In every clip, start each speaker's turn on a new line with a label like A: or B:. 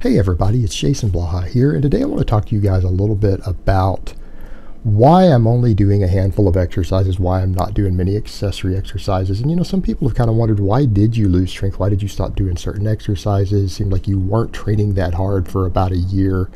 A: Hey everybody, it's Jason Blaha here, and today I want to talk to you guys a little bit about why I'm only doing a handful of exercises, why I'm not doing many accessory exercises. And some people have kind of wondered, why did you lose strength? Why did you stop doing certain exercises? It seemed like you weren't training that hard for about a year.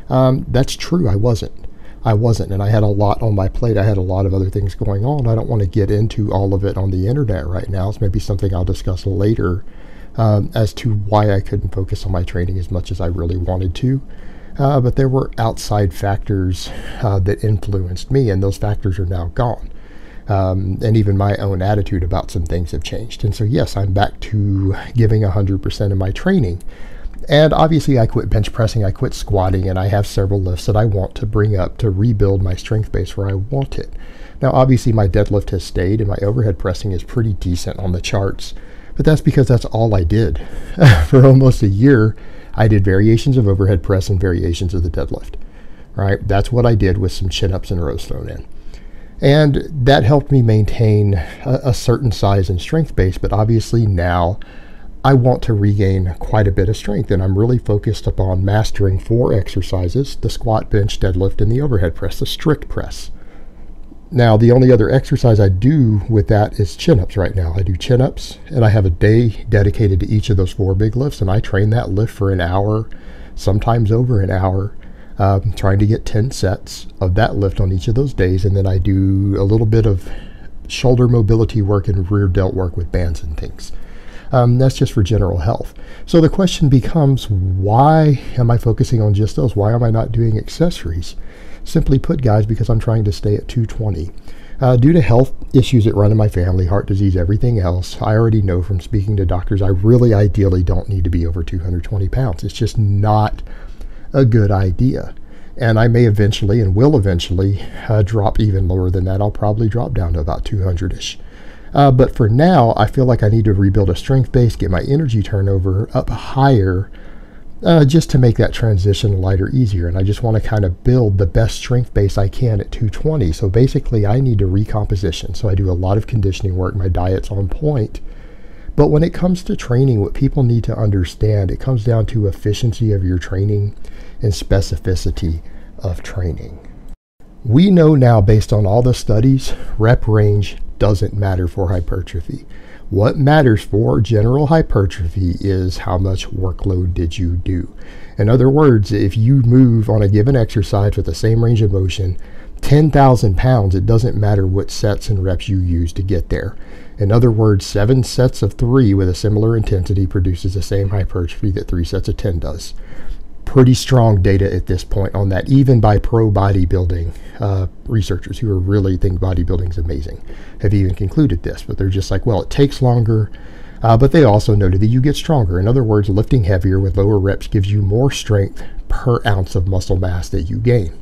A: That's true, I wasn't, and I had a lot on my plate. I had a lot of other things going on. I don't want to get into all of it on the internet right now. It's maybe something I'll discuss later. As to why I couldn't focus on my training as much as I really wanted to. But there were outside factors that influenced me, and those factors are now gone. And even my own attitude about some things have changed. And so yes, I'm back to giving 100% of my training. And obviously I quit bench pressing, I quit squatting, and I have several lifts that I want to bring up to rebuild my strength base where I want it. Now obviously my deadlift has stayed, and my overhead pressing is pretty decent on the charts. But that's because that's all I did. For almost a year, I did variations of overhead press and variations of the deadlift. Right? That's what I did with some chin-ups and rows thrown in. And that helped me maintain a certain size and strength base, but obviously now I want to regain quite a bit of strength, and I'm really focused upon mastering 4 exercises: the squat, bench, deadlift, and the overhead press, the strict press. Now, the only other exercise I do with that is chin-ups right now. I do chin-ups, and I have a day dedicated to each of those 4 big lifts, and I train that lift for an hour, sometimes over an hour, trying to get 10 sets of that lift on each of those days, and then I do a little bit of shoulder mobility work and rear delt work with bands and things. That's just for general health. So the question becomes, why am I focusing on just those? Why am I not doing accessories? Simply put, guys, because I'm trying to stay at 220. Due to health issues that run in my family, heart disease, everything else, I already know from speaking to doctors, I really ideally don't need to be over 220 pounds. It's just not a good idea. And I may eventually, and will eventually, drop even lower than that. I'll probably drop down to about 200-ish. But for now, I feel like I need to rebuild a strength base, get my energy turnover up higher, just to make that transition lighter, easier. And I just want to kind of build the best strength base I can at 220. So basically I need to recomposition. So I do a lot of conditioning work. My diet's on point. But when it comes to training, what people need to understand, it comes down to efficiency of your training and specificity of training. We know now, based on all the studies, rep range doesn't matter for hypertrophy. What matters for general hypertrophy is how much workload did you do. In other words, if you move on a given exercise with the same range of motion 10,000 pounds, it doesn't matter what sets and reps you use to get there. In other words, 7 sets of 3 with a similar intensity produces the same hypertrophy that 3 sets of 10 does. Pretty strong data at this point on that, even by pro bodybuilding researchers who really think bodybuilding is amazing have even concluded this. But they're just like, well, it takes longer, but they also noted that you get stronger. In other words, lifting heavier with lower reps gives you more strength per ounce of muscle mass that you gain.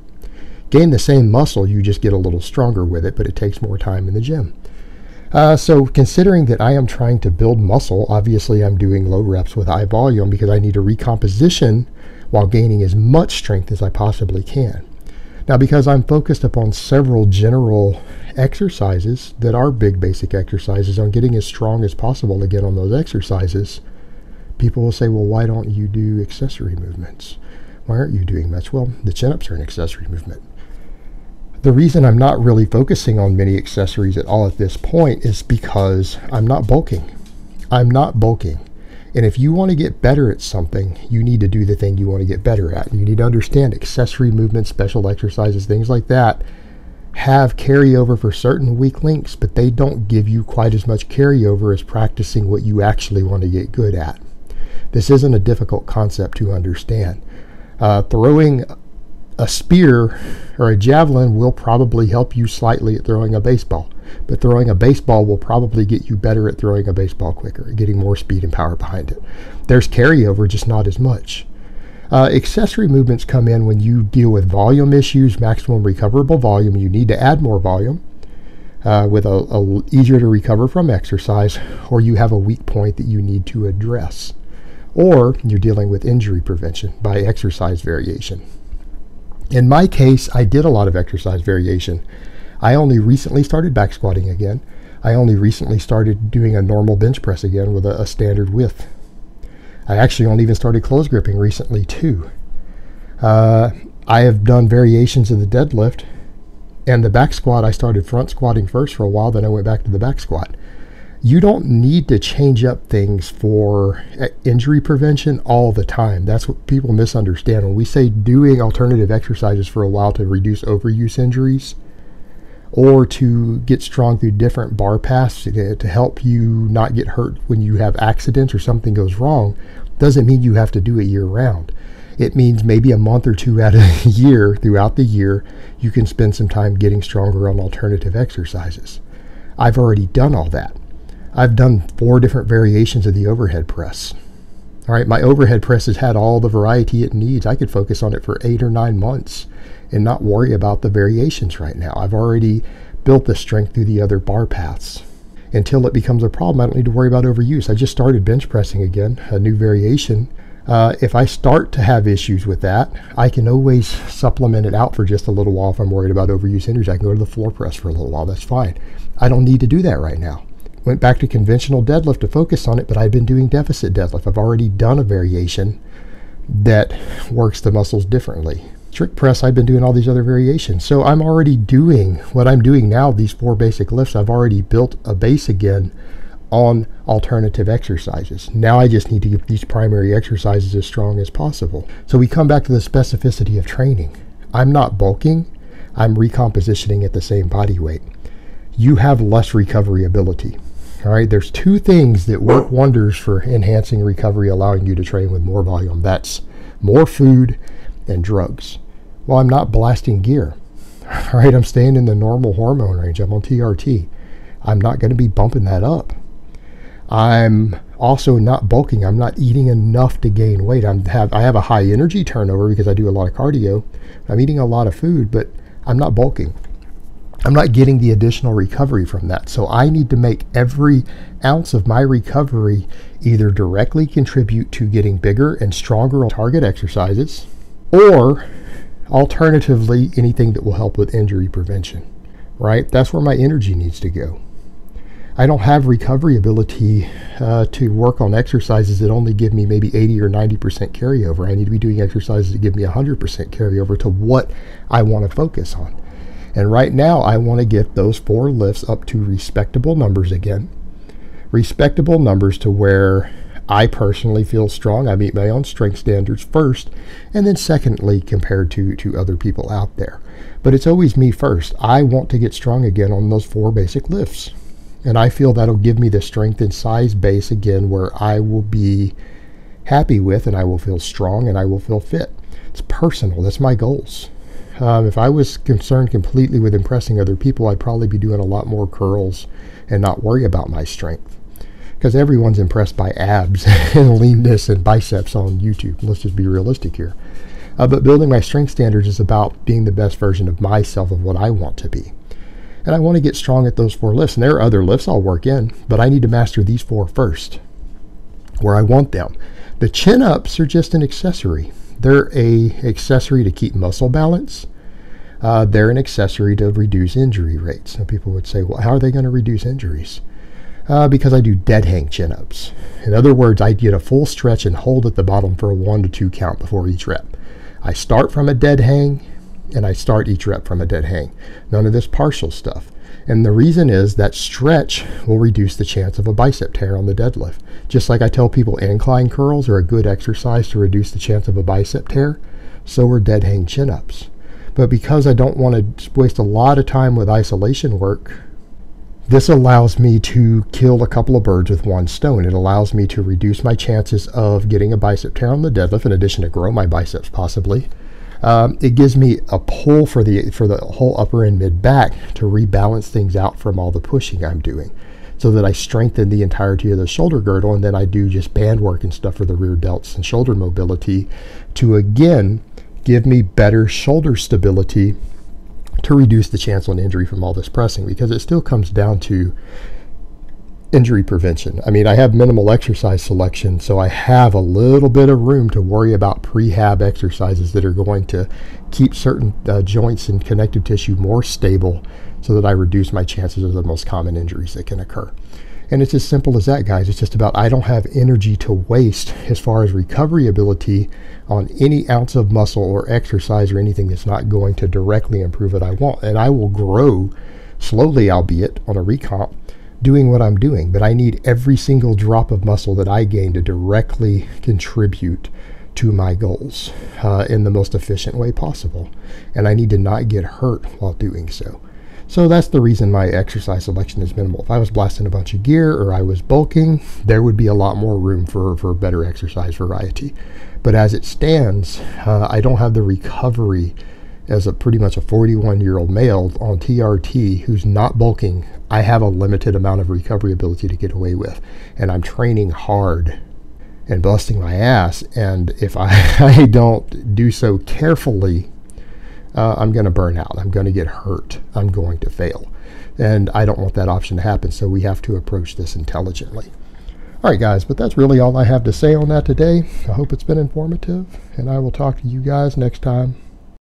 A: Gain the same muscle, you just get a little stronger with it, but it takes more time in the gym. So considering that I am trying to build muscle, obviously I'm doing low reps with high volume because I need a recomposition while gaining as much strength as I possibly can. Now, because I'm focused upon several general exercises that are big basic exercises on getting as strong as possible again on those exercises, people will say, well, why don't you do accessory movements? Why aren't you doing much? Well, the chin-ups are an accessory movement. The reason I'm not really focusing on many accessories at all at this point is because I'm not bulking. I'm not bulking. And if you want to get better at something, you need to do the thing you want to get better at. You need to understand accessory movements, special exercises, things like that have carryover for certain weak links, but they don't give you quite as much carryover as practicing what you actually want to get good at. This isn't a difficult concept to understand. Throwing a spear or a javelin will probably help you slightly at throwing a baseball. But throwing a baseball will probably get you better at throwing a baseball quicker, getting more speed and power behind it. There's carryover, just not as much. Accessory movements come in when you deal with volume issues, maximum recoverable volume. You need to add more volume with a easier to recover from exercise, or you have a weak point that you need to address. Or you're dealing with injury prevention by exercise variation. In my case, I did a lot of exercise variation. I only recently started back squatting again. I only recently started doing a normal bench press again with a standard width. I actually only even started close gripping recently too. I have done variations of the deadlift, and the back squat I started front squatting first for a while, then I went back to the back squat. You don't need to change up things for injury prevention all the time. That's what people misunderstand. When we say doing alternative exercises for a while to reduce overuse injuries, or to get strong through different bar paths to help you not get hurt when you have accidents or something goes wrong, doesn't mean you have to do it year round. It means maybe a month or two out of the year, throughout the year, you can spend some time getting stronger on alternative exercises. I've already done all that. I've done 4 different variations of the overhead press. All right, my overhead press has had all the variety it needs. I could focus on it for 8 or 9 months and not worry about the variations right now. I've already built the strength through the other bar paths. Until it becomes a problem, I don't need to worry about overuse. I just started bench pressing again, a new variation. If I start to have issues with that, I can always supplement it out for just a little while if I'm worried about overuse injuries. I can go to the floor press for a little while. That's fine. I don't need to do that right now. Went back to conventional deadlift to focus on it, but I've been doing deficit deadlift. I've already done a variation that works the muscles differently. Strict press, I've been doing all these other variations. So I'm already doing what I'm doing now, these 4 basic lifts. I've already built a base again on alternative exercises. Now I just need to get these primary exercises as strong as possible. So we come back to the specificity of training. I'm not bulking, I'm recompositioning at the same body weight. You have less recovery ability. All right, there's 2 things that work wonders for enhancing recovery, allowing you to train with more volume. That's more food and drugs. Well, I'm not blasting gear. All right, I'm staying in the normal hormone range. I'm on TRT. I'm not going to be bumping that up. I'm also not bulking. I'm not eating enough to gain weight. I have a high energy turnover because I do a lot of cardio. I'm eating a lot of food, but I'm not bulking. I'm not getting the additional recovery from that. So I need to make every ounce of my recovery either directly contribute to getting bigger and stronger on target exercises, or alternatively, anything that will help with injury prevention, right? That's where my energy needs to go. I don't have recovery ability to work on exercises that only give me maybe 80 or 90% carryover. I need to be doing exercises that give me 100% carryover to what I want to focus on. And right now, I want to get those 4 lifts up to respectable numbers again. Respectable numbers to where I personally feel strong. I meet my own strength standards first, and then secondly, compared to other people out there. But it's always me first. I want to get strong again on those 4 basic lifts. And I feel that'll give me the strength and size base again where I will be happy with, and I will feel strong, and I will feel fit. It's personal. That's my goals. If I was concerned completely with impressing other people, I'd probably be doing a lot more curls and not worry about my strength. Because everyone's impressed by abs and leanness and biceps on YouTube. Let's just be realistic here. But building my strength standards is about being the best version of myself, of what I want to be. And I want to get strong at those 4 lifts. And there are other lifts I'll work in, but I need to master these 4 first, where I want them. The chin-ups are just an accessory. They're an accessory to keep muscle balance. They're an accessory to reduce injury rates. Some people would say, well, how are they going to reduce injuries? Because I do dead hang chin-ups. In other words, I get a full stretch and hold at the bottom for a 1 to 2 count before each rep. I start from a dead hang, and I start each rep from a dead hang. None of this partial stuff. And the reason is that stretch will reduce the chance of a bicep tear on the deadlift. Just like I tell people incline curls are a good exercise to reduce the chance of a bicep tear, so are dead hang chin-ups. But because I don't want to waste a lot of time with isolation work, this allows me to kill a couple of birds with 1 stone. It allows me to reduce my chances of getting a bicep tear on the deadlift, in addition to grow my biceps possibly. It gives me a pull for the whole upper and mid back to rebalance things out from all the pushing I'm doing, so that I strengthen the entirety of the shoulder girdle, and then I do just band work and stuff for the rear delts and shoulder mobility to again give me better shoulder stability to reduce the chance on injury from all this pressing, because it still comes down to injury prevention. I mean, I have minimal exercise selection, so I have a little bit of room to worry about prehab exercises that are going to keep certain joints and connective tissue more stable, so that I reduce my chances of the most common injuries that can occur. And it's as simple as that, guys. It's just about I don't have energy to waste as far as recovery ability on any ounce of muscle or exercise or anything that's not going to directly improve what I want. And I will grow slowly, albeit on a recomp, doing what I'm doing. But I need every single drop of muscle that I gain to directly contribute to my goals in the most efficient way possible. And I need to not get hurt while doing so. So that's the reason my exercise selection is minimal. If I was blasting a bunch of gear or I was bulking, there would be a lot more room for better exercise variety. But as it stands, I don't have the recovery as pretty much a 41-year-old male on TRT who's not bulking. I have a limited amount of recovery ability to get away with. And I'm training hard and busting my ass. And if I don't do so carefully, I'm going to burn out. I'm going to get hurt. I'm going to fail. And I don't want that option to happen, so we have to approach this intelligently. All right, guys, but that's really all I have to say on that today. I hope it's been informative, and I will talk to you guys next time.